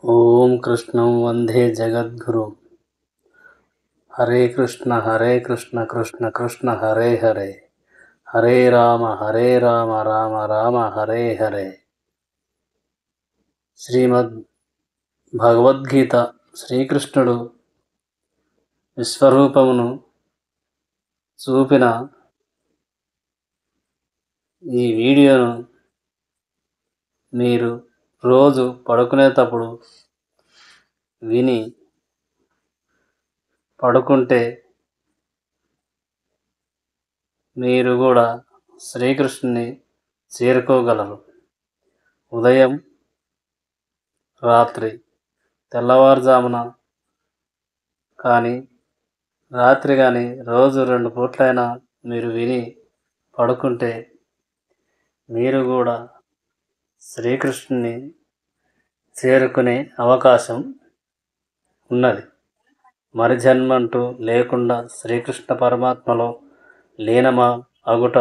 ఓం కృష్ణం వందే జగద్గురుం. హరే కృష్ణ కృష్ణ కృష్ణ హరే హరే, హరే రామ రామ రామ హరే హరే. శ్రీమద్ భగవద్గీత శ్రీకృష్ణుడు విశ్వరూపమును చూపిన ఈ వీడియోను మీరు రోజు పడుకునేటప్పుడు విని పడుకుంటే మీరు కూడా శ్రీకృష్ణుని చేరుకోగలరు. ఉదయం, రాత్రి, తెల్లవారుజామున కానీ రాత్రి కానీ రోజు 2 పూట్లైనా మీరు విని పడుకుంటే మీరు కూడా శ్రీకృష్ణుని చేరుకునే అవకాశం ఉన్నది. మరి జన్మంటూ లేకుండా శ్రీకృష్ణ పరమాత్మలో లీనమా అగుట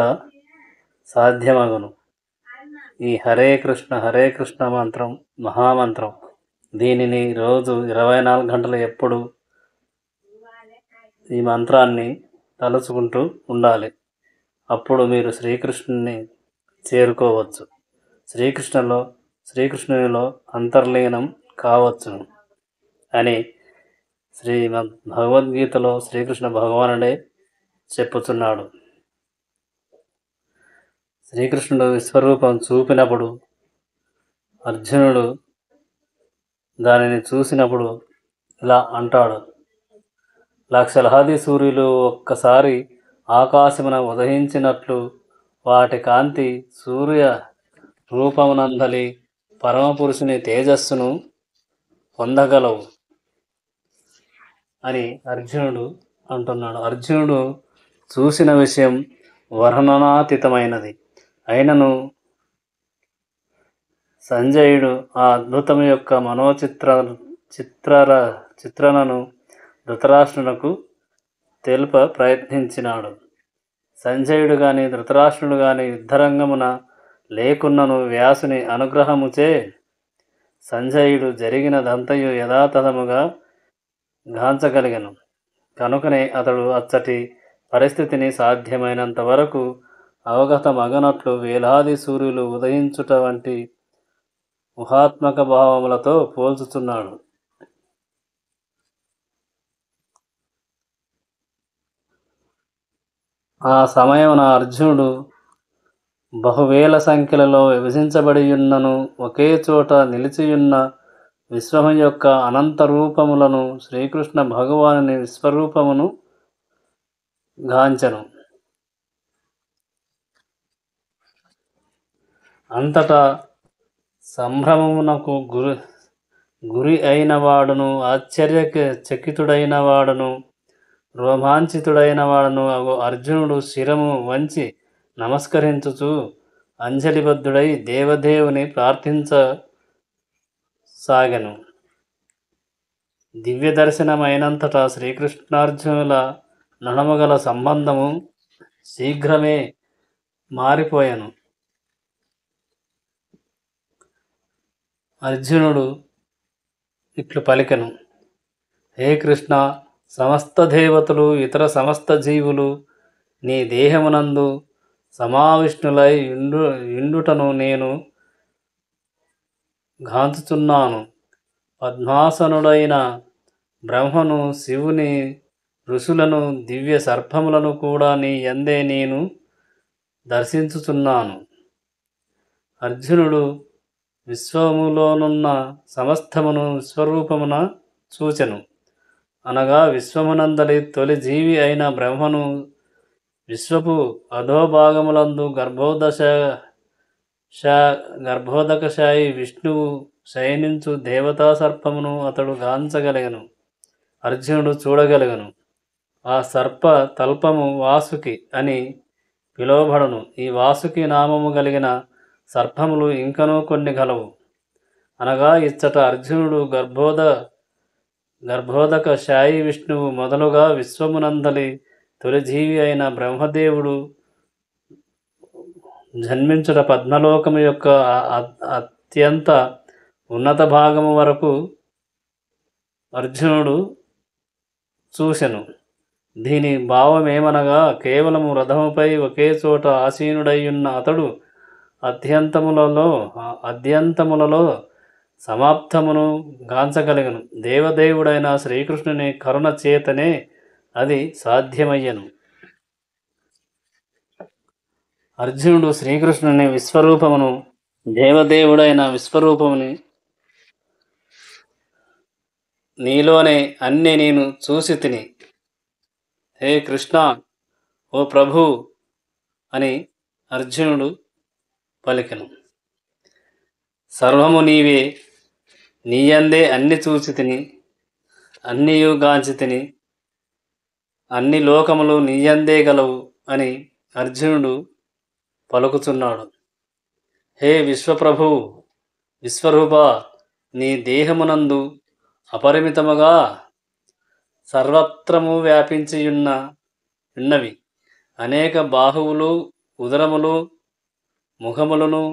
సాధ్యమగును. ఈ హరే కృష్ణ మంత్రం మహామంత్రం. దీనిని రోజు 24 గంటలు ఎప్పుడు ఈ మంత్రాన్ని తలుచుకుంటూ ఉండాలి. అప్పుడు మీరు శ్రీకృష్ణుని చేరుకోవచ్చు, శ్రీకృష్ణునిలో అంతర్లీనం కావచ్చును అని శ్రీమద్ భగవద్గీతలో శ్రీకృష్ణ భగవానుడే చెప్పుచున్నాడు. శ్రీకృష్ణుడు విశ్వరూపం చూపినప్పుడు అర్జునుడు దానిని చూసినప్పుడు ఇలా అంటాడు: లక్షలాది సూర్యులు ఒక్కసారి ఆకాశమున ఉదయించినట్లు వాటి కాంతి సూర్య రూపమునందలి పరమపురుషుని తేజస్సును పొందగలవు అని అర్జునుడు అంటున్నాడు. అర్జునుడు చూసిన విషయం వర్ణనాతీతమైనది. అయినను సంజయుడు ఆ అద్భుతం యొక్క చిత్రణను ధృతరాష్ట్రునకు తెలుప ప్రయత్నించినాడు. సంజయుడు గాని ధృతరాష్ట్రుడు గాని యుద్ధరంగమున లేకున్నను వ్యాసుని అనుగ్రహముచే సంజయుడు జరిగినదంతయు యథాతథముగా గాంచగలిగను. కనుకనే అతడు అచ్చటి పరిస్థితిని సాధ్యమైనంత వరకు అవగతమగనట్లు వేలాది సూర్యులు ఉదయించుట వంటి ఊహాత్మక భావములతో పోల్చుచున్నాడు. ఆ సమయమున అర్జునుడు బహువేల సంఖ్యలలో విభజించబడియున్నను ఒకే చోట నిలిచియున్న విశ్వము యొక్క అనంత రూపములను శ్రీకృష్ణ భగవానుని విశ్వరూపమును గాంచెను. అంతటా సంభ్రమమునకు గురి అయిన వాడును, ఆశ్చర్యచకితుడైన వాడును, రోమాంచితుడైన వాడును అర్జునుడు శిరము వంచి నమస్కరించుచు అంజలిబద్ధుడై దేవదేవుని ప్రార్థించసాగెను. దివ్య దర్శనమైనంతటా శ్రీకృష్ణార్జునుల నడమగల సంబంధము శీఘ్రమే మారిపోయాను. అర్జునుడు ఇట్లు పలికెను: హే కృష్ణ, సమస్త దేవతలు ఇతర సమస్త జీవులు నీ దేహమునందు సమావిష్ణులై ఇండుటను నేను గాంచుచున్నాను. పద్మాసనుడైన బ్రహ్మను, శివుని, ఋషులను, దివ్య సర్పములను కూడా నీ యందే నేను దర్శించుచున్నాను. అర్జునుడు విశ్వములోనున్న సమస్తమును విశ్వరూపమున చూచెను. అనగా విశ్వమునందలి తొలి జీవి అయిన బ్రహ్మను, విశ్వపు అధోభాగములందు గర్భోదకశాయి విష్ణువు శయనించు దేవతా సర్పమును అతడు గాంచగలిగను, అర్జునుడు చూడగలిగను. ఆ సర్ప తల్పము వాసుకి అని పిలువబడును. ఈ వాసుకి నామము కలిగిన సర్పములు ఇంకనూ కొన్ని గలవు. అనగా ఇచ్చట అర్జునుడు గర్భోదక శాయి విష్ణువు మొదలుగా విశ్వమునందలి తొలిజీవి అయిన బ్రహ్మదేవుడు జన్మించుట పద్మలోకము యొక్క అత్యంత ఉన్నత భాగము వరకు అర్జునుడు చూసెను. దీని భావమేమనగా, కేవలము రథముపై ఒకే చోట ఆసీనుడైయున్న అతడు అద్యంతములలో సమాప్తమును గాంచగలిగను. దేవదేవుడైన శ్రీకృష్ణుని కరుణ చేతనే అది సాధ్యమయ్యను. అర్జునుడు శ్రీకృష్ణుని విశ్వరూపమును, దేవదేవుడైన విశ్వరూపముని, నీలోనే అన్ని నేను చూసి తిని, హే కృష్ణ, ఓ ప్రభు అని అర్జునుడు పలికెను. సర్వము నీవే, నీయందే అన్ని చూచి తిని, అన్నియు గాంచి తిని, అన్ని లోకములు నీయందే గలవు అని అర్జునుడు పలుకుతున్నాడు. హే విశ్వప్రభు, విశ్వరూప, నీ దేహమునందు అపరిమితముగా సర్వత్రము వ్యాపించియున్నవి అనేక బాహువులు, ఉదరములు, ముఖములను,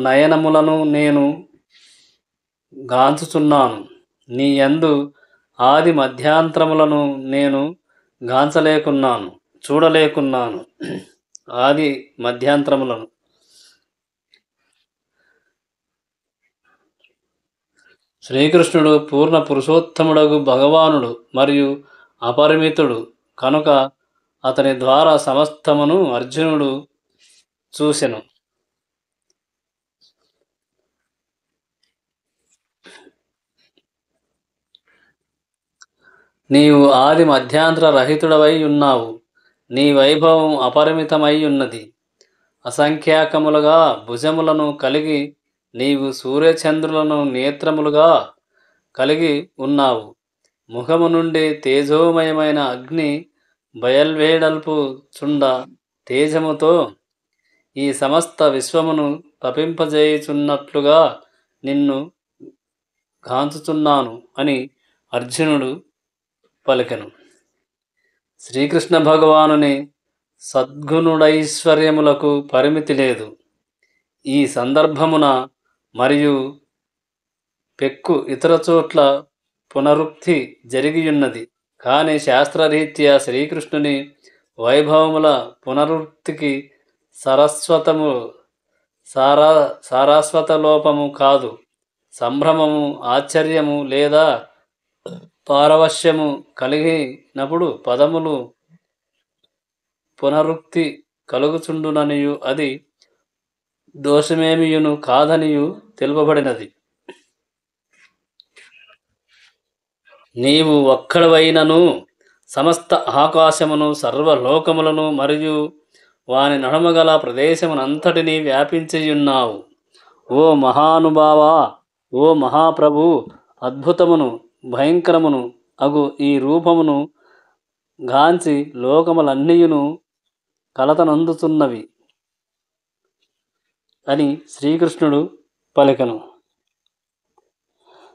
నయనములను నేను గాంచుచున్నాను. నీ యందు ఆది మధ్యాంతరములను నేను చూడలేకున్నాను. ఆది మధ్యాంతరములను. శ్రీకృష్ణుడు పూర్ణ పురుషోత్తముడగు భగవానుడు మరియు అపరిమితుడు కనుక అతని ద్వారా సమస్తమును అర్జునుడు చూసెను. నీవు ఆది మధ్యాంతర రహితుడవై ఉన్నావు. నీ వైభవం అపరిమితమై ఉన్నది. అసంఖ్యాకములుగా భుజములను కలిగి నీవు సూర్యచంద్రులను నేత్రములుగా కలిగి ఉన్నావు. ముఖము నుండి తేజోమయమైన అగ్ని బయల్వేడల్పు చుండ తేజముతో ఈ సమస్త విశ్వమును తపింపజేయుచున్నట్లుగా నిన్ను గాంచుచున్నాను అని అర్జునుడు పలికెను. శ్రీకృష్ణ భగవానుని సద్గుణుడైశ్వర్యములకు పరిమితి లేదు. ఈ సందర్భమున మరియు పెక్కు ఇతర చోట్ల పునరుక్తి జరిగియున్నది. కానీ శాస్త్రరీత్యా శ్రీకృష్ణుని వైభవముల పునరుక్తికి సారస్వత లోపము కాదు. సంభ్రమము, ఆశ్చర్యము లేదా పారవశ్యము కలిగినప్పుడు పదములు పునరుక్తి కలుగుచుండుననియు అది దోషమేమియును కాదనియు తెలుపబడినది. నీవు ఒక్కడవైనను సమస్త ఆకాశమును, సర్వలోకములను మరియు వాని నడుమగల ప్రదేశమునంతటినీ వ్యాపించియున్నావు. ఓ మహానుభావా, ఓ మహాప్రభు, అద్భుతమును భయంకరమును అగు ఈ రూపమును గాంచి లోకములన్నీయును కలతనందుతున్నవి అని శ్రీకృష్ణుడు పలికెను.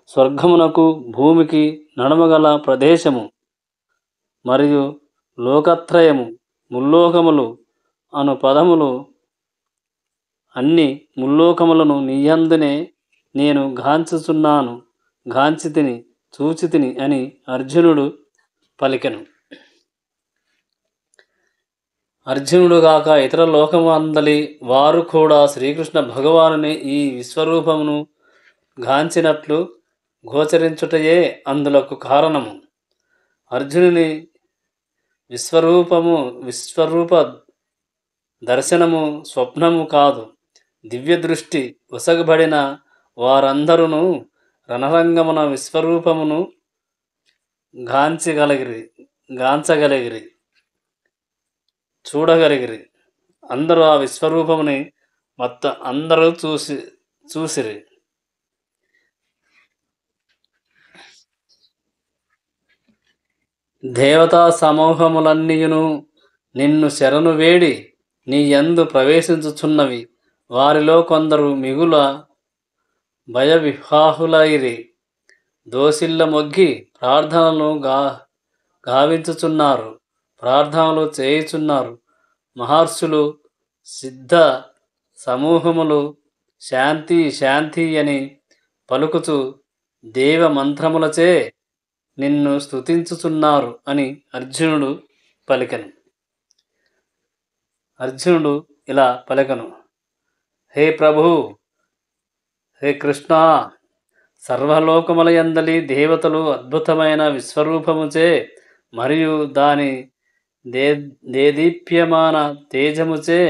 స్వర్గమునకు భూమికి నడుమగల ప్రదేశము మరియు లోకత్రయము, ముల్లోకములు అను పదములు అన్ని ముల్లోకములను నీయందునే నేను గాంచితిని, చూచితిని అని అర్జునుడు పలికెను. అర్జునుడు గాక ఇతర లోకము అందలి వారు కూడా శ్రీకృష్ణ భగవానుని ఈ విశ్వరూపమును గాంచినట్లు గోచరించుటయే అందులకు కారణము. అర్జునుని విశ్వరూప దర్శనము స్వప్నము కాదు. దివ్య దృష్టి ఒసగబడిన వారందరూ రణరంగమున విశ్వరూపమును గాంచగలిగిరి, చూడగలిగిరి. అందరూ ఆ విశ్వరూపముని అందరూ చూసిరి. దేవతా సమూహములన్నీయును నిన్ను శరణు వేడి నీ యందు ప్రవేశించుచున్నవి. వారిలో కొందరు మిగుల భయవిహ్వాహులైరి, దోసిల్ల మొగ్గి ప్రార్థనలు గావించుచున్నారు, ప్రార్థనలు చేయుచున్నారు. మహర్షులు, సిద్ధ సమూహములు, శాంతి శాంతి అని పలుకుచు దేవ మంత్రములచే నిన్ను స్తుతించుచున్నారు అని అర్జునుడు పలికెను. అర్జునుడు ఇలా పలికెను: హే ప్రభు, హే కృష్ణ, సర్వలోకములయందలి దేవతలు అద్భుతమైన విశ్వరూపముచే మరియు దాని దేదీప్యమాన తేజముచే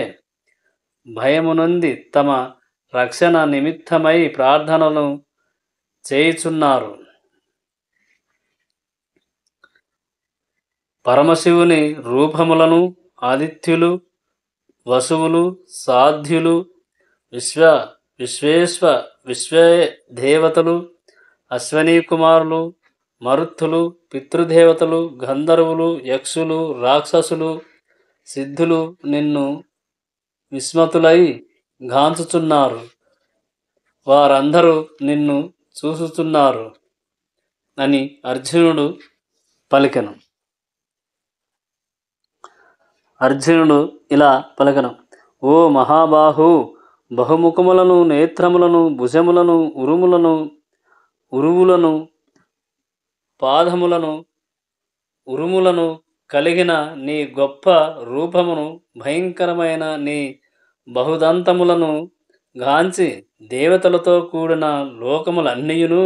భయమునొంది తమ రక్షణ నిమిత్తమై ప్రార్థనలు చేయుచున్నారు. పరమశివుని రూపములను ఆదిత్యులు, వసువులు, సాధ్యులు, విశ్వే దేవతలు, అశ్వనీ కుమారులు, మరుత్తులు, పితృదేవతలు, గంధర్వులు, యక్షులు, రాక్షసులు, సిద్ధులు నిన్ను విస్మతులై గాంచుచున్నారు. వారందరూ నిన్ను చూసుచున్నారు అని అర్జునుడు పలికెను. అర్జునుడు ఇలా పలకను: ఓ మహాబాహు, బహుముఖములను, నేత్రములను, భుజములను, ఉరువులను, పాదములను, ఉరుములను కలిగిన నీ గొప్ప రూపమును, భయంకరమైన నీ బహుదంతములను గాంచి దేవతలతో కూడిన లోకములన్నీయును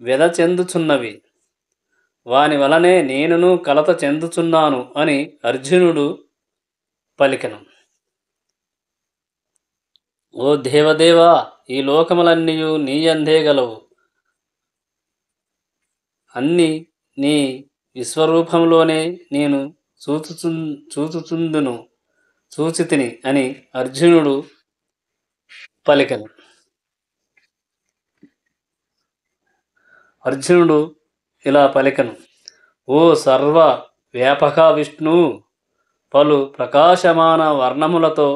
వ్యధ చెందుచున్నవి. వాని వలనే నేనును కలత చెందుచున్నాను అని అర్జునుడు పలికెను. ఓ దేవదేవా, ఈ లోకములన్నీయు నీయందే గలవు. అన్ని నీ విశ్వరూపంలోనే నేను చూచితిని అని అర్జునుడు పలికెను. అర్జునుడు ఇలా పలికెను: ఓ సర్వ వ్యాపక విష్ణు, పలు ప్రకాశమాన వర్ణములతో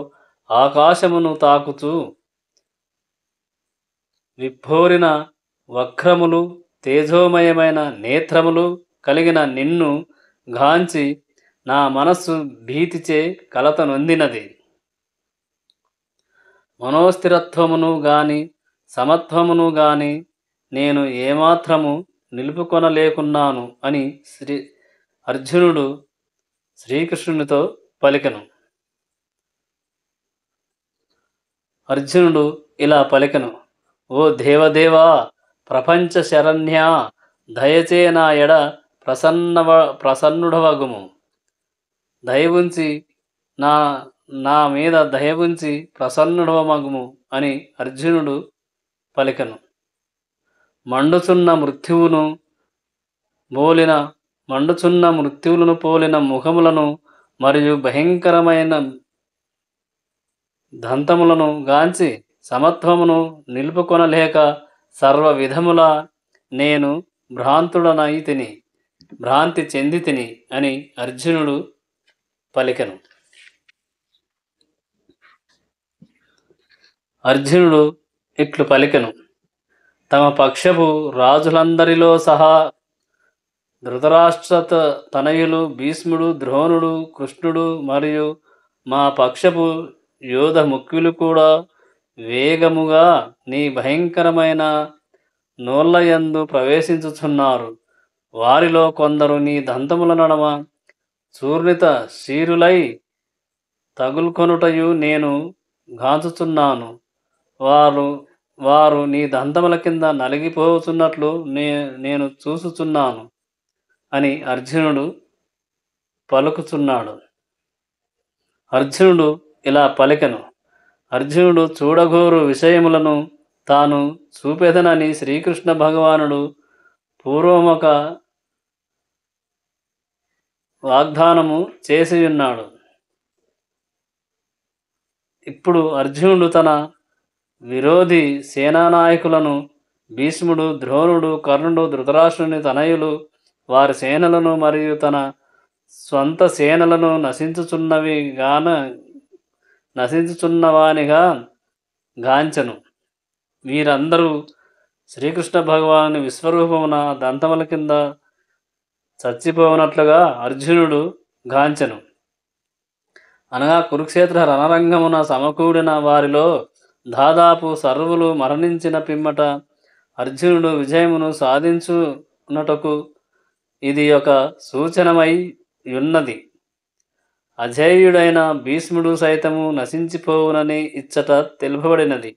ఆకాశమును తాకుచు విభోరిన వక్రములు, తేజోమయమైన నేత్రములు కలిగిన నిన్ను గాంచి నా మనస్సు భీతిచే కలత నొందినది. మనోస్థిరత్వమును గాని సమత్వమును గాని నేను ఏమాత్రము నిలుపుకొనలేకున్నాను అని అర్జునుడు శ్రీకృష్ణునితో పలికెను. అర్జునుడు ఇలా పలికెను: ఓ దేవదేవా, ప్రపంచ శరణ్య, దయచే నా ఎడ ప్రసన్నుడవగుము. దయవుంచి నా మీద దయవుంచి ప్రసన్నుడవమగుము అని అర్జునుడు పలికెను. మండుచున్న మృత్యువులను పోలిన ముఖములను మరియు భయంకరమైన దంతములను గాంచి సమత్వమును నిలుపుకొనలేక సర్వ విధముల నేను భ్రాంతి చెందితిని అని అర్జునుడు పలికెను. అర్జునుడు ఇట్లు పలికెను: తమ పక్షపు రాజులందరిలో సహా ధృతరాష్ట్ర తనయులు భీష్ముడు, ద్రోణుడు, కృష్ణుడు మరియు మా పక్షపు యోధ ముఖ్యులు కూడా వేగముగా నీ భయంకరమైన నోళ్ళయందు ప్రవేశించుచున్నారు. వారిలో కొందరు నీ దంతముల నడమ చూర్ణిత శీరులై తగులుకొనుటయు నేను గాంచుచున్నాను. వారు నీ దంతముల కింద నలిగిపోతున్నట్లు నేను చూసుచున్నాను అని అర్జునుడు పలుకుచున్నాడు. అర్జునుడు ఇలా పలికెను: అర్జునుడు చూడగోరు విషయములను తాను చూపెదనని శ్రీకృష్ణ భగవానుడు పూర్వమొక వాగ్దానము చేసియున్నాడు. ఇప్పుడు అర్జునుడు తన విరోధి సేనానాయకులను, భీష్ముడు, ద్రోణుడు, కర్ణుడు, ధృతరాష్ట్రుని తనయులు, వారి సేనలను మరియు తన స్వంత సేనలను నశించుచున్నవానిగా గాంచెను. వీరందరూ శ్రీకృష్ణ భగవాను విశ్వరూపమున దంతముల కింద చచ్చిపోనట్లుగా అర్జునుడు గాంచెను. అనగా కురుక్షేత్ర రణరంగమున సమకూడిన వారిలో దాదాపు సర్వులు మరణించిన పిమ్మట అర్జునుడు విజయమును సాధించునటకు ఇది ఒక సూచనమై ఉన్నది. అజేయుడైన భీష్ముడు సైతము నశించిపోవునని ఇచ్చట తెలుపబడినది.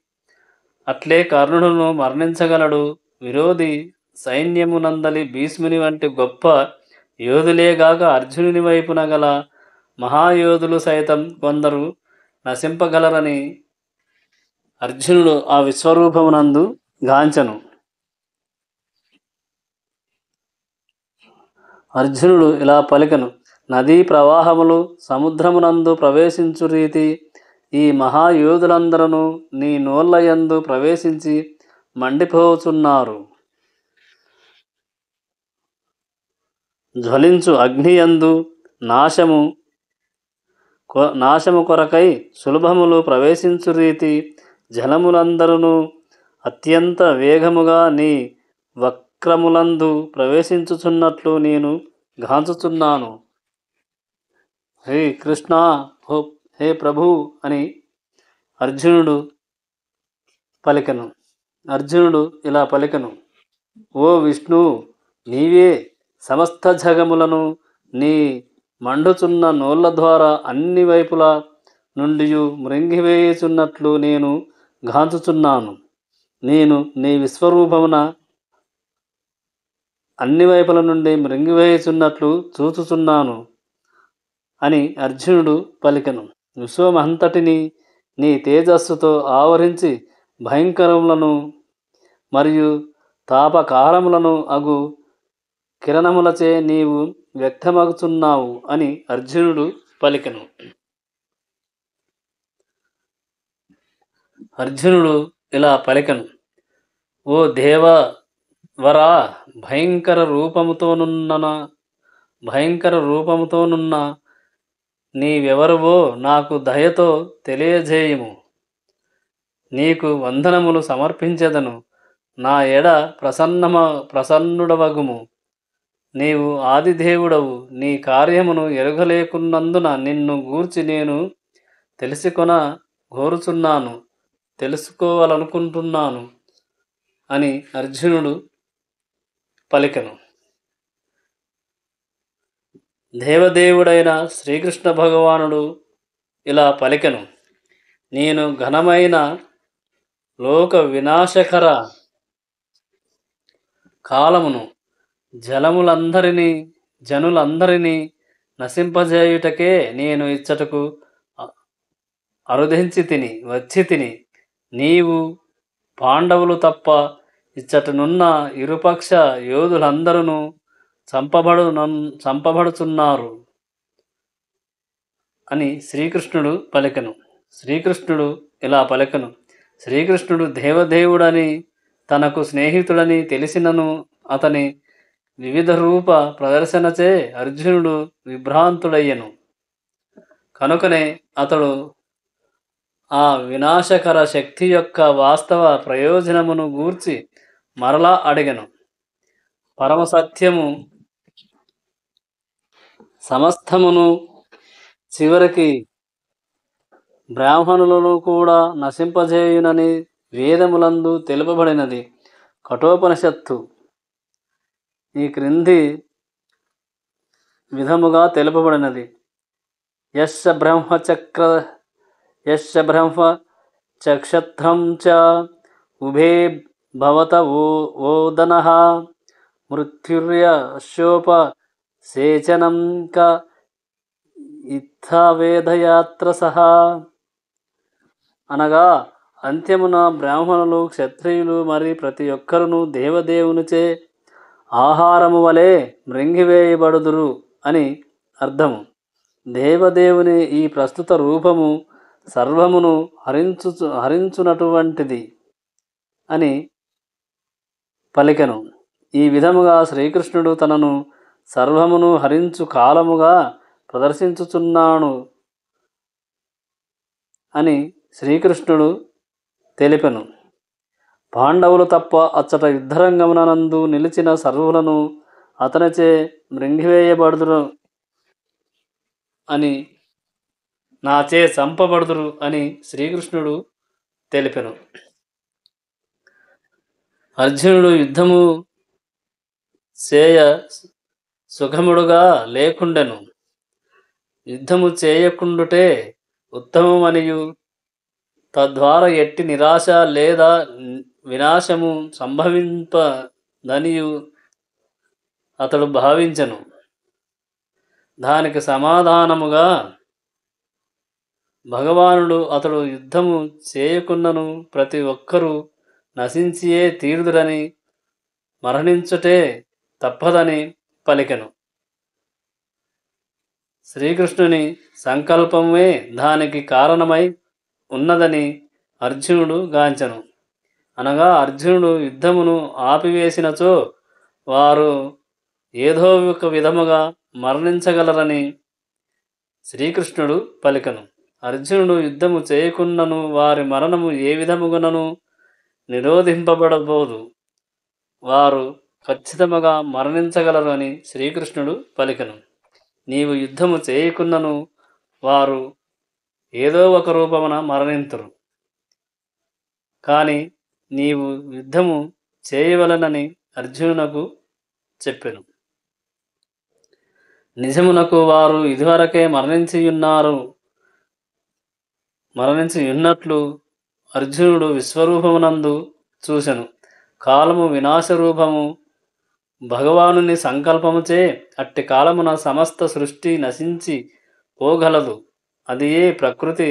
అట్లే కర్ణుడును మరణించగలడు. విరోధి సైన్యమునందలి భీష్ముని వంటి గొప్ప యోధులేగాక అర్జునుని వైపున గల మహాయోధులు సైతం కొందరు నశింపగలరని అర్జునుడు ఆ విశ్వరూపమునందు గాంచెను. అర్జునుడు ఇలా పలికెను: నదీ ప్రవాహములు సముద్రమునందు ప్రవేశించు రీతి ఈ మహాయోధులందరూ నీ నోళ్ళయందు ప్రవేశించి మండిపోచున్నారు. జ్వలించు అగ్నియందు నాశము కొరకై సులభములు ప్రవేశించు రీతి జలములందరూ అత్యంత వేగముగా నీ వక్రములందు ప్రవేశించుచున్నట్లు నేను గాంచుచున్నాను. హే కృష్ణ, హే ప్రభు అని అర్జునుడు ఇలా పలికెను: ఓ విష్ణు, నీవే సమస్త జగములను నీ మండుచున్న నోళ్ళ ద్వారా అన్ని వైపుల నుండి మృంగివేయుచున్నట్లు నేను గాంచుచున్నాను. నేను నీ విశ్వరూపమున అన్ని వైపుల నుండి మృంగివేయుచున్నట్లు చూచుచున్నాను అని అర్జునుడు పలికెను. విశ్వమంతటిని నీ తేజస్సుతో ఆవరించి భయంకరములను మరియు తాపకారములను అగు కిరణములచే నీవు వ్యక్తమగుచున్నావు అని అర్జునుడు పలికెను. అర్జునుడు ఇలా పలికెను: ఓ దేవవరా, భయంకర రూపముతోనున్న నీవెవరువో నాకు దయతో తెలియజేయుము. నీకు వందనములు సమర్పించెదను. నా ఎడ ప్రసన్నుడవగుము. నీవు ఆదిదేవుడవు. నీ కార్యమును ఎరుగలేకున్నందున నిన్ను గూర్చి నేను తెలుసుకోవాలనుకుంటున్నాను అని అర్జునుడు పలికెను. దేవదేవుడైన శ్రీకృష్ణ భగవానుడు ఇలా పలికెను: నేను ఘనమైన లోక వినాశకర కాలమును జనులందరినీ నశింపజేయుటకే నేను ఇచ్చటకు వచ్చి తిని. నీవు పాండవులు తప్ప ఇచ్చటనున్న ఇరుపక్ష యోధులందరూ చంపబడుచున్నారు అని శ్రీకృష్ణుడు పలికెను. శ్రీకృష్ణుడు ఇలా పలికెను: శ్రీకృష్ణుడు దేవదేవుడని తనకు స్నేహితుడని తెలిసినను అతని వివిధ రూప ప్రదర్శనచే అర్జునుడు విభ్రాంతుడయ్యను. కనుకనే అతడు ఆ వినాశకర శక్తి యొక్క వాస్తవ ప్రయోజనమును గూర్చి మరలా అడిగెను. పరమసత్యము సమస్తమును చివరికి బ్రాహ్మణులను కూడా నశింపజేయునని వేదములందు తెలుపబడినది. కఠోపనిషత్తు ఈ క్రింది విధముగా తెలుపబడినది: యస్య బ్రహ్మ చక్షత్రం చ ఉభే భవత ఓదనః మృత్యుర్యశోపసేచనం క ఇత్థవేదయాత్ర సహా. అనగా అంత్యమున బ్రాహ్మణులు, క్షత్రియులు మరి ప్రతి ఒక్కరును దేవదేవునిచే ఆహారము వలె మృంగివేయబడుదురు అని అర్థము. దేవదేవుని ఈ ప్రస్తుత రూపము సర్వమును హరించునటువంటిది అని పలికెను. ఈ విధముగా శ్రీకృష్ణుడు తనను సర్వమును హరించు కాలముగా ప్రదర్శించుచున్నాను అని శ్రీకృష్ణుడు తెలిపెను. పాండవులు తప్ప అచ్చట యుద్ధరంగమునందు నిలిచిన సర్వులను అతనిచే మృంగివేయబడుదురు అని నాచే చంపబడుదురు అని శ్రీకృష్ణుడు తెలిపెను. అర్జునుడు యుద్ధము చేయ సుఖముడుగా లేకుండెను. యుద్ధము చేయకుండుటే ఉత్తమమనియు తద్వారా ఎట్టి నిరాశ లేదా వినాశము సంభవింపదనియు అతడు భావించెను. దానికి సమాధానముగా భగవానుడు అతడు యుద్ధము చేయకున్నను ప్రతి ఒక్కరూ నశించియే తీరుదురని మరణించుటే తప్పదని పలికెను. శ్రీకృష్ణుని సంకల్పమే దానికి కారణమై ఉన్నదని అర్జునుడు గాంచెను. అనగా అర్జునుడు యుద్ధమును ఆపివేసినచో వారు ఏదో ఒక విధముగా మరణించగలరని శ్రీకృష్ణుడు పలికెను. అర్జునుడు యుద్ధము చేయకున్నను వారి మరణము ఏ విధముగానను నిరోధింపబడబోదు. వారు ఖచ్చితముగా మరణించగలరు అని శ్రీకృష్ణుడు పలికెను. నీవు యుద్ధము చేయకున్నను వారు ఏదో ఒక రూపమున మరణింతురు. కానీ నీవు యుద్ధము చేయవలనని అర్జునునకు చెప్పెను. నిజమునకు వారు ఇదివరకే మరణించి ఉన్నట్లు అర్జునుడు విశ్వరూపమునందు చూసెను. కాలము వినాశరూపము భగవానుని సంకల్పముచే అట్టి కాలమున సమస్త సృష్టి నశించి పోగలదు. అదియే ప్రకృతి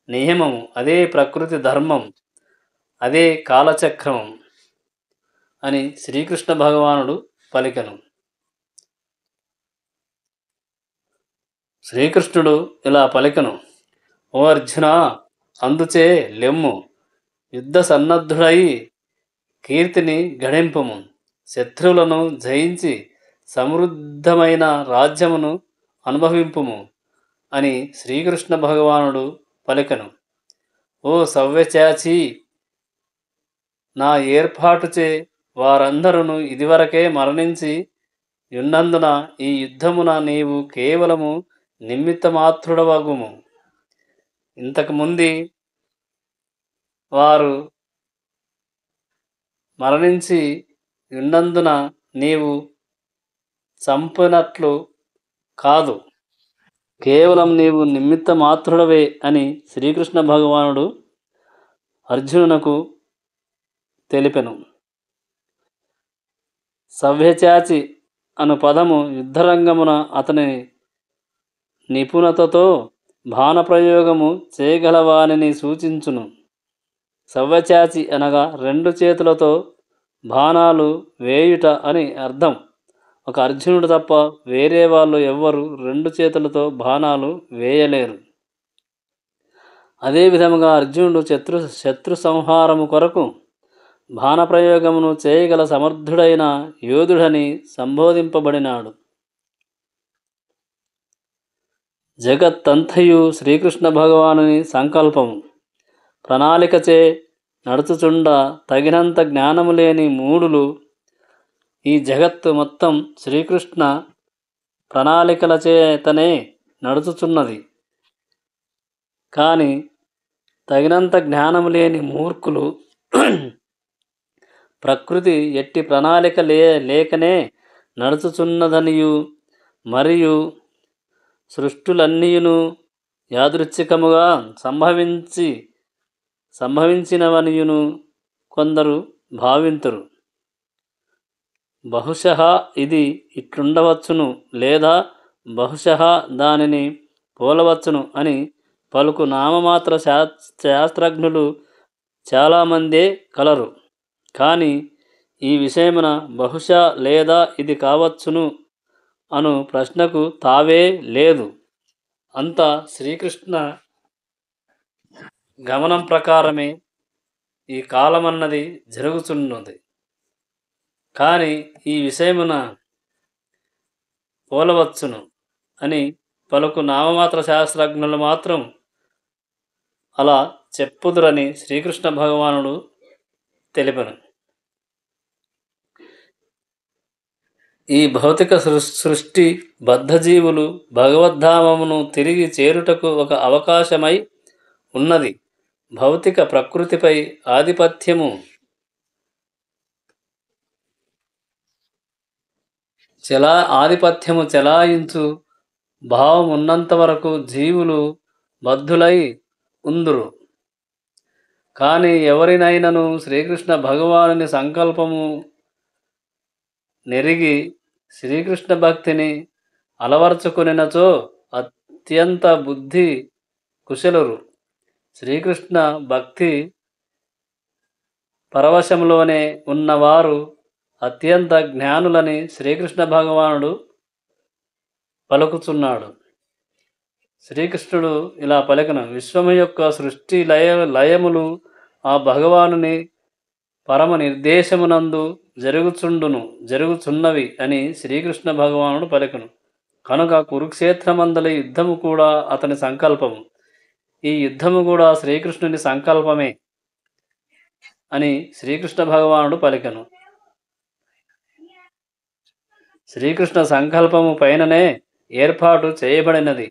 నియమము, అదే ప్రకృతి ధర్మం, అదే కాలచక్రమం అని శ్రీకృష్ణ భగవానుడు పలికెను. శ్రీకృష్ణుడు ఇలా పలికెను: ఓ అర్జున, అందుచే లెమ్ము, యుద్ధ సన్నద్ధుడై కీర్తిని గణింపుము, శత్రువులను జయించి సమృద్ధమైన రాజ్యమును అనుభవింపుము అని శ్రీకృష్ణ భగవానుడు పలికెను. ఓ సవ్యచాచి, నా ఏర్పాటుచే వారందరూ ఇదివరకే మరణించి యున్నందున ఈ యుద్ధమున నీవు కేవలము నిమిత్తమాత్రుడవగుము. ఇంతకుముందు వారు మరణించి యున్నందున నీవు చంపినట్లు కాదు, కేవలం నీవు నిమిత్త మాత్రుడవే అని శ్రీకృష్ణ భగవానుడు అర్జునునకు తెలిపెను. సవ్యచాచి అను పదము యుద్ధరంగమున అతని నిపుణతతో బాణప్రయోగము చేయగలవానిని సూచించును. సవ్యచాచి అనగా రెండు చేతులతో బాణాలు వేయుట అని అర్థం. ఒక అర్జునుడు తప్ప వేరే వాళ్ళు ఎవ్వరు రెండు చేతులతో బాణాలు వేయలేరు. అదేవిధముగా అర్జునుడు శత్రు సంహారము కొరకు బాణప్రయోగమును చేయగల సమర్థుడైన యోధుడని సంబోధింపబడినాడు. జగత్తంతయు శ్రీకృష్ణ భగవానుని సంకల్పము. ప్రణాళికచే నడుచుచుండ తగినంత జ్ఞానము లేని మూఢులు ఈ జగత్తు మొత్తం శ్రీకృష్ణ ప్రణాళికల చేతనే నడుచుచున్నది. కానీ తగినంత జ్ఞానము లేని మూర్ఖులు ప్రకృతి ఎట్టి ప్రణాళిక లేకనే నడుచుచున్నదనియు మరియు సృష్టులన్నీయును యాదృచ్ఛికముగా సంభవించినవనియును కొందరు భావింతురు. బహుశః ఇది ఇట్లుండవచ్చును, లేదా బహుశః దానిని పోలవచ్చును అని పలుకు నామమాత్ర శాస్త్రజ్ఞులు చాలామందే కలరు. కానీ ఈ విషయమున బహుశా లేదా ఇది కావచ్చును అను ప్రశ్నకు తావే లేదు. అంతా శ్రీకృష్ణ గమనం ప్రకారమే ఈ కాలమన్నది జరుగుతున్నది. కానీ ఈ విషయమున పోలవచ్చును అని పలుకు నామమాత్ర శాస్త్రజ్ఞులు మాత్రం అలా చెప్పుదురని శ్రీకృష్ణ భగవానుడు తెలిపెను. ఈ భౌతిక సృష్టి బద్ధజీవులు భగవద్ధామమును తిరిగి చేరుటకు ఒక అవకాశమై ఉన్నది. భౌతిక ప్రకృతిపై ఆధిపత్యము చెలాయించు భావం ఉన్నంత వరకు జీవులు బద్ధులై ఉందురు. కానీ ఎవరినైనను శ్రీకృష్ణ భగవానుని సంకల్పము నెరిగి శ్రీకృష్ణ భక్తిని అలవర్చుకొనినచో అత్యంత బుద్ధి కుశలురు. శ్రీకృష్ణ భక్తి పరవశంలోనే ఉన్నవారు అత్యంత జ్ఞానులని శ్రీకృష్ణ భగవానుడు పలుకుచున్నాడు. శ్రీకృష్ణుడు ఇలా పలికను: విశ్వము యొక్క సృష్టి లయములు ఆ భగవానుని పరమ నిర్దేశమునందు జరుగుచున్నవి అని శ్రీకృష్ణ భగవానుడు పలికను. కనుక కురుక్షేత్రమందలి యుద్ధము కూడా అతని సంకల్పము, ఈ యుద్ధము కూడా శ్రీకృష్ణుని సంకల్పమే అని శ్రీకృష్ణ భగవానుడు పలికెను. శ్రీకృష్ణ సంకల్పము పైననే ఏర్పాటు చేయబడినది.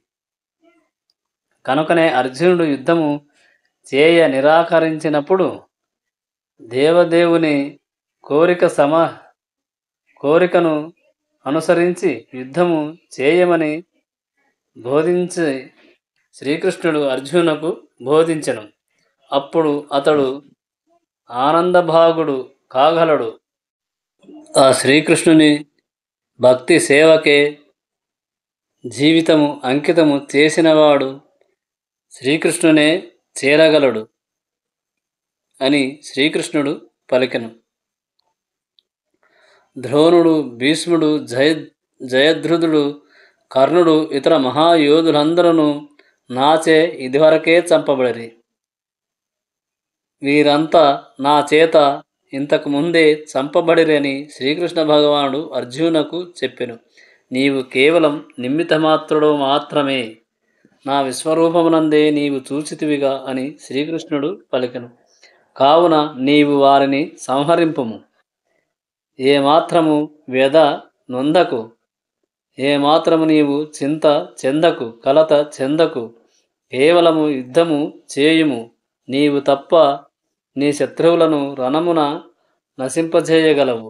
కనుకనే అర్జునుడు యుద్ధము చేయ నిరాకరించినప్పుడు దేవదేవుని కోరికను అనుసరించి యుద్ధము చేయమని బోధించి శ్రీకృష్ణుడు అర్జునునకు బోధించెను. అప్పుడు అతడు ఆనందభాగుడు కాగలడు. ఆ శ్రీకృష్ణుని భక్తి సేవకే జీవితము అంకితము చేసినవాడు శ్రీకృష్ణునే చేరగలడు అని శ్రీకృష్ణుడు పలికెను. ద్రోణుడు, భీష్ముడు, జయద్రుదుడు, కర్ణుడు, ఇతర మహాయోధులందరూ నాచే ఇదివరకే చంపబడిరి. వీరంతా నా చేత ఇంతకు ముందే చంపబడిరని శ్రీకృష్ణ భగవానుడు అర్జునునకు చెప్పెను. నీవు కేవలం నిమిత్తమాత్రుడు మాత్రమే, నా విశ్వరూపమునందే నీవు చూచితివిగా అని శ్రీకృష్ణుడు పలికెను. కావున నీవు వారిని సంహరింపుము. ఏమాత్రము వ్యధ నొందకు, ఏమాత్రము నీవు చింత చెందకు, కలత చెందకు. కేవలము యుద్ధము చేయుము. నీవు తప్ప నీ శత్రువులను రణమున నశింపజేయగలవు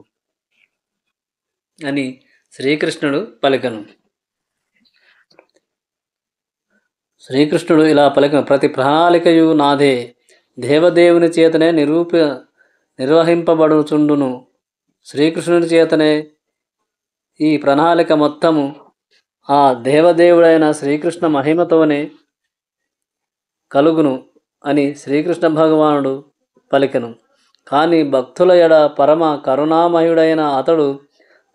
అని శ్రీకృష్ణుడు పలికెను. శ్రీకృష్ణుడు ఇలా పలికెను: ప్రతి ప్రణాళికయు నాదే, దేవదేవుని చేతనే నిర్వహింపబడుచుండును. శ్రీకృష్ణుని చేతనే ఈ ప్రణాళిక మొత్తము ఆ దేవదేవుడైన శ్రీకృష్ణ మహిమతోనే కలుగును అని శ్రీకృష్ణ భగవానుడు పలికెను. కానీ భక్తుల ఎడ పరమ కరుణామయుడైన అతడు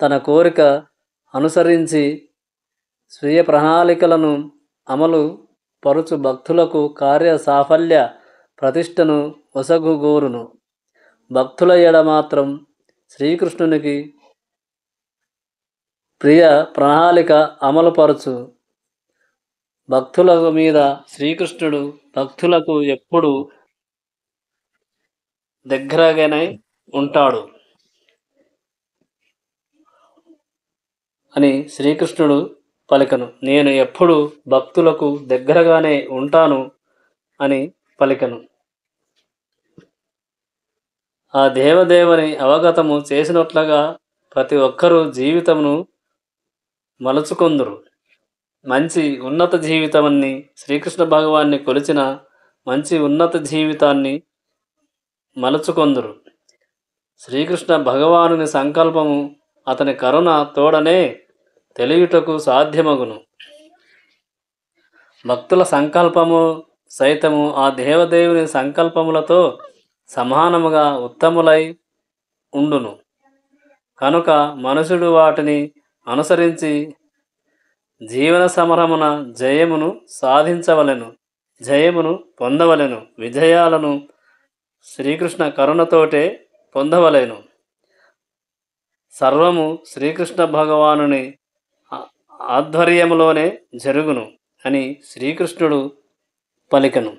తన కోరిక అనుసరించి స్వీయ ప్రణాళికలను అమలు పరుచు భక్తులకు కార్య సాఫల్య ప్రతిష్టను ఒసగుగోరును. భక్తుల ఎడ మాత్రం శ్రీకృష్ణునికి ప్రియ ప్రణాళిక అమలుపరచు భక్తుల మీద శ్రీకృష్ణుడు భక్తులకు ఎప్పుడు దగ్గరగానే ఉంటాడు అని శ్రీకృష్ణుడు పలికను. నేను ఎప్పుడు భక్తులకు దగ్గరగానే ఉంటాను అని పలికను. ఆ దేవదేవుని అవగతము చేసినట్లుగా ప్రతి ఒక్కరూ జీవితమును మలుచుకొందురు. మంచి ఉన్నత జీవితాన్ని శ్రీకృష్ణ భగవాన్ని కొలిచిన మంచి ఉన్నత జీవితాన్ని మలుచుకొందురు. శ్రీకృష్ణ భగవానుని సంకల్పము అతని కరుణ తోడనే తెలియుటకు సాధ్యమగును. భక్తుల సంకల్పము సైతము ఆ దేవదేవుని సంకల్పములతో సమానముగా ఉత్తములై ఉండును. కనుక మనుషుడు వాటిని అనుసరించి జీవన సమరమున జయమును సాధించవలెను, జయమును పొందవలెను, విజయాలను శ్రీకృష్ణ కరుణతోటే పొందవలెను. సర్వము శ్రీకృష్ణ భగవానుని ఆధ్వర్యములోనే జరుగును అని శ్రీకృష్ణుడు పలికెను.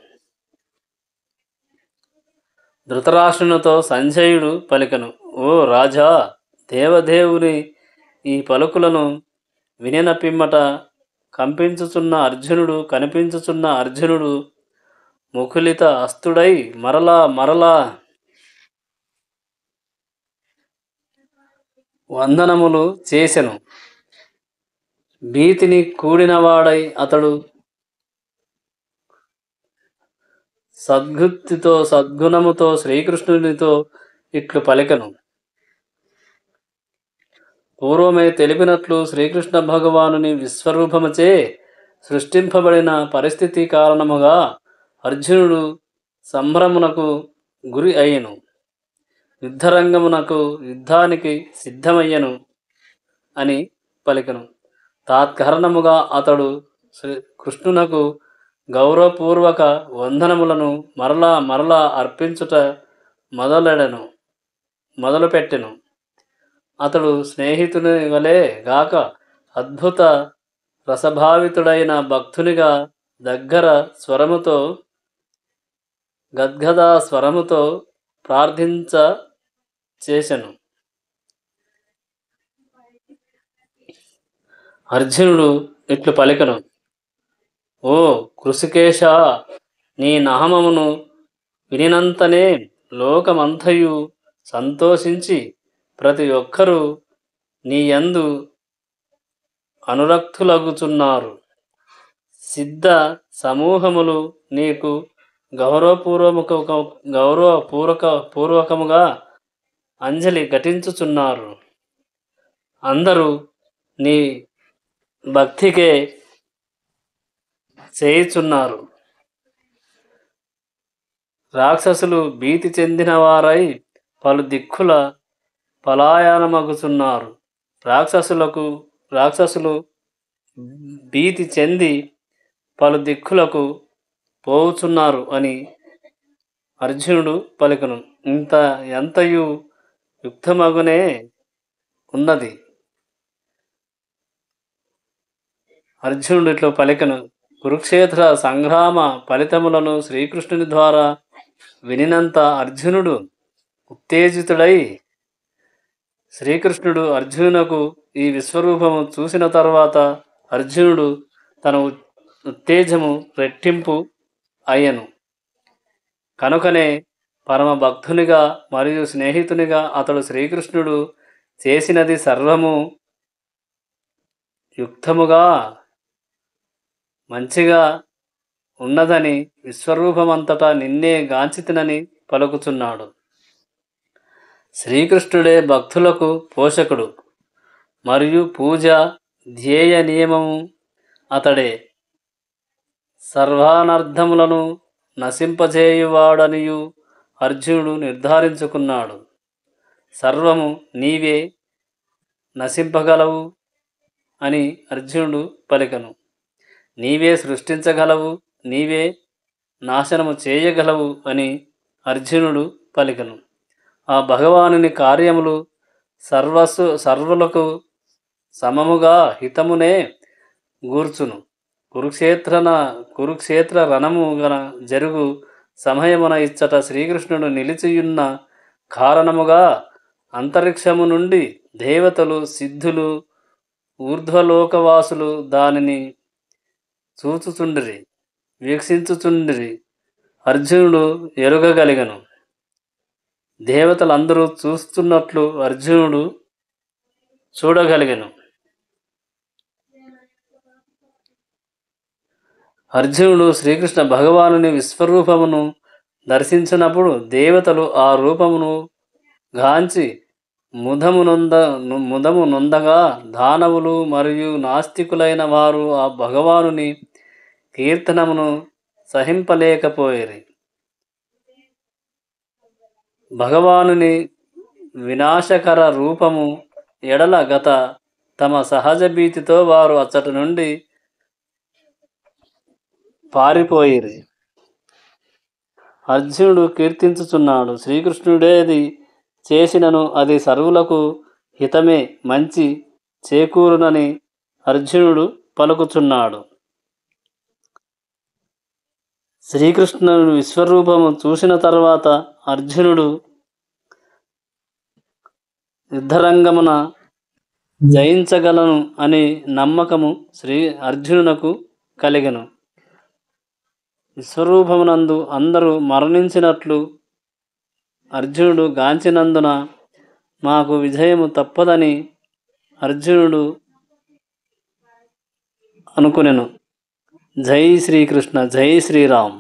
ధృతరాష్ట్రునితో సంజయుడు పలికెను: ఓ రాజా, దేవదేవుని ఈ పలుకులను వినిన పిమ్మట కనిపించుచున్న అర్జునుడు ముకులిత అస్తుడై మరలా మరలా వందనములు చేసెను. భీతిని కూడినవాడై అతడు సద్గుప్తితో సద్గుణముతో శ్రీకృష్ణునితో ఇట్లు పలికెను. పూర్వమే తెలిపినట్లు శ్రీకృష్ణ భగవానుని విశ్వరూపముచే సృష్టింపబడిన పరిస్థితి కారణముగా అర్జునుడు సంభ్రమునకు గురి అయ్యెను. యుద్ధరంగమునకు యుద్ధానికి సిద్ధమయ్యను అని పలికెను. తాత్కారణముగా అతడు కృష్ణునకు గౌరవపూర్వక వందనములను మరలా మరలా అర్పించుట మొదలుపెట్టెను. అతడు స్నేహితుని వలె గాక అద్భుత రసభావితుడైన భక్తునిగా దగ్గర స్వరముతో గద్గద స్వరముతో ప్రార్థించ చేసెను. అర్జునుడు ఇట్లు పలికెను. ఓ కృషికేశ, నీ నామమును వినినంతనే లోకమంతయు సంతోషించి ప్రతి ఒక్కరూ నీ యందు అనురక్తులగుచున్నారు. సిద్ధ సమూహములు నీకు గౌరవపూర్వకముగా అంజలి ఘటించుచున్నారు. అందరూ నీ భక్తికే చేయుచున్నారు. రాక్షసులు భీతి చెందిన వారై పలు దిక్కుల పలాయనమగుచున్నారు. రాక్షసులు భీతి చెంది పలు దిక్కులకు పోవుచున్నారు అని అర్జునుడు పలికెను. ఎంతయు యుక్తమగునే ఉన్నది. అర్జునుడు ఇట్లు పలికెను. కురుక్షేత్ర సంగ్రామ ఫలితములను శ్రీకృష్ణుని ద్వారా వినినంత అర్జునుడు ఉత్తేజితుడై శ్రీకృష్ణుడు అర్జునునకు ఈ విశ్వరూపము చూసిన తర్వాత అర్జునుడు తన ఉత్తేజము రెట్టింపు అయ్యను. కనుకనే పరమ భక్తునిగా మరియు స్నేహితునిగా అతడు శ్రీకృష్ణుడు చేసినది సర్వము యుక్తముగా మంచిగా ఉన్నదని విశ్వరూపమంతటా నిన్నే గాంచితినని పలుకుచున్నాడు. శ్రీకృష్ణుడే భక్తులకు పోషకుడు మరియు పూజ ధ్యేయ నియమము అతడే. సర్వానర్థములను నశింపజేయువాడనియు అర్జునుడు నిర్ధారించుకున్నాడు. సర్వము నీవే నశింపగలవు అని అర్జునుడు పలికెను. నీవే సృష్టించగలవు, నీవే నాశనము చేయగలవు అని అర్జునుడు పలికెను. ఆ భగవానుని కార్యములు సర్వులకు సమముగా హితమునే గూర్చును. కురుక్షేత్ర రణము జరుగు సమయమున ఇచ్చట శ్రీకృష్ణుడు నిలిచియున్న కారణముగా అంతరిక్షము నుండి దేవతలు, సిద్ధులు, ఊర్ధ్వలోకవాసులు దానిని చూచుచుండిరి, వీక్షించుచుండిరి. అర్జునుడు ఎరుగగలిగను. దేవతలందరూ చూస్తున్నట్లు అర్జునుడు చూడగలిగను. అర్జునుడు శ్రీకృష్ణ భగవానుని విశ్వరూపమును దర్శించినప్పుడు దేవతలు ఆ రూపమును గాంచి ముదము నొందగా దానవులు మరియు నాస్తికులైన వారు ఆ భగవానుని కీర్తనమును సహింపలేకపోయిరి. భగవానుని వినాశకర రూపము ఎడల గత తమ సహజ భీతితో వారు అచ్చటి నుండి పారిపోయిరి. అర్జునుడు కీర్తించుచున్నాడు. శ్రీకృష్ణుడేది చేసినను అది సర్వులకు హితమే, మంచి చేకూరునని అర్జునుడు పలుకుచున్నాడు. శ్రీకృష్ణుని విశ్వరూపము చూసిన తర్వాత అర్జునుడు యుద్ధరంగమున జయించగలను అని నమ్మకము అర్జునునకు కలిగెను. విశ్వరూపమునందు అందరూ మరణించినట్లు అర్జునుడు గాంచినందున మాకు విజయము తప్పదని అర్జునుడు అనుకునెను. జై శ్రీకృష్ణ, జై శ్రీరామ్.